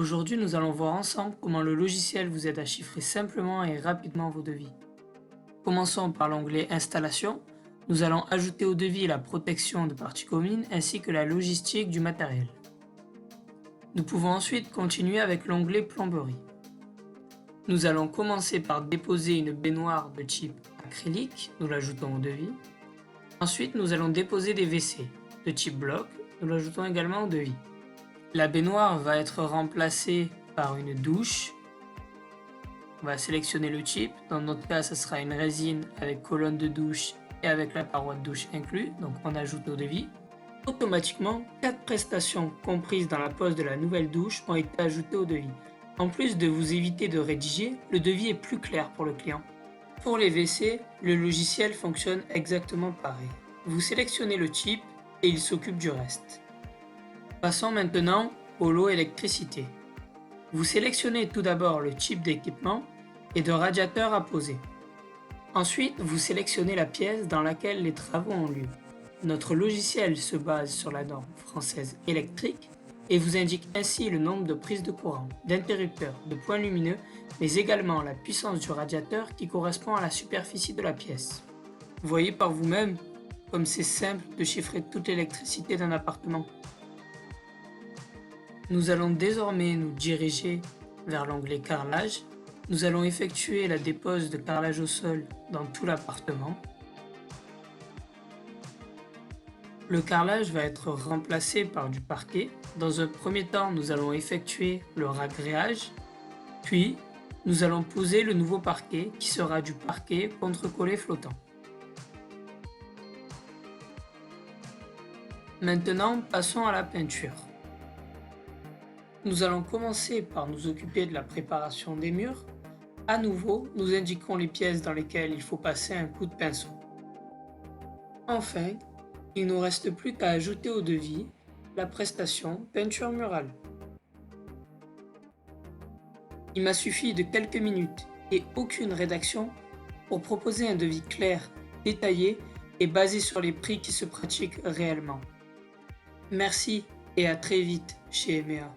Aujourd'hui, nous allons voir ensemble comment le logiciel vous aide à chiffrer simplement et rapidement vos devis. Commençons par l'onglet Installation. Nous allons ajouter au devis la protection de parties communes ainsi que la logistique du matériel. Nous pouvons ensuite continuer avec l'onglet Plomberie. Nous allons commencer par déposer une baignoire de type acrylique, nous l'ajoutons au devis. Ensuite, nous allons déposer des WC de type bloc, nous l'ajoutons également au devis. La baignoire va être remplacée par une douche. On va sélectionner le type. Dans notre cas, ce sera une résine avec colonne de douche et avec la paroi de douche inclus. Donc on ajoute au devis. Automatiquement, 4 prestations comprises dans la pose de la nouvelle douche ont été ajoutées au devis. En plus de vous éviter de rédiger, le devis est plus clair pour le client. Pour les WC, le logiciel fonctionne exactement pareil. Vous sélectionnez le type et il s'occupe du reste. Passons maintenant au lot électricité. Vous sélectionnez tout d'abord le type d'équipement et de radiateur à poser. Ensuite, vous sélectionnez la pièce dans laquelle les travaux ont lieu. Notre logiciel se base sur la norme française électrique et vous indique ainsi le nombre de prises de courant, d'interrupteurs, de points lumineux, mais également la puissance du radiateur qui correspond à la superficie de la pièce. Voyez par vous-même comme c'est simple de chiffrer toute l'électricité d'un appartement. Nous allons désormais nous diriger vers l'onglet carrelage. Nous allons effectuer la dépose de carrelage au sol dans tout l'appartement. Le carrelage va être remplacé par du parquet. Dans un premier temps, nous allons effectuer le ragréage, puis nous allons poser le nouveau parquet qui sera du parquet contre-collé flottant. Maintenant, passons à la peinture. Nous allons commencer par nous occuper de la préparation des murs. À nouveau, nous indiquons les pièces dans lesquelles il faut passer un coup de pinceau. Enfin, il ne nous reste plus qu'à ajouter au devis la prestation peinture murale. Il m'a suffi de quelques minutes et aucune rédaction pour proposer un devis clair, détaillé et basé sur les prix qui se pratiquent réellement. Merci et à très vite chez EMEA.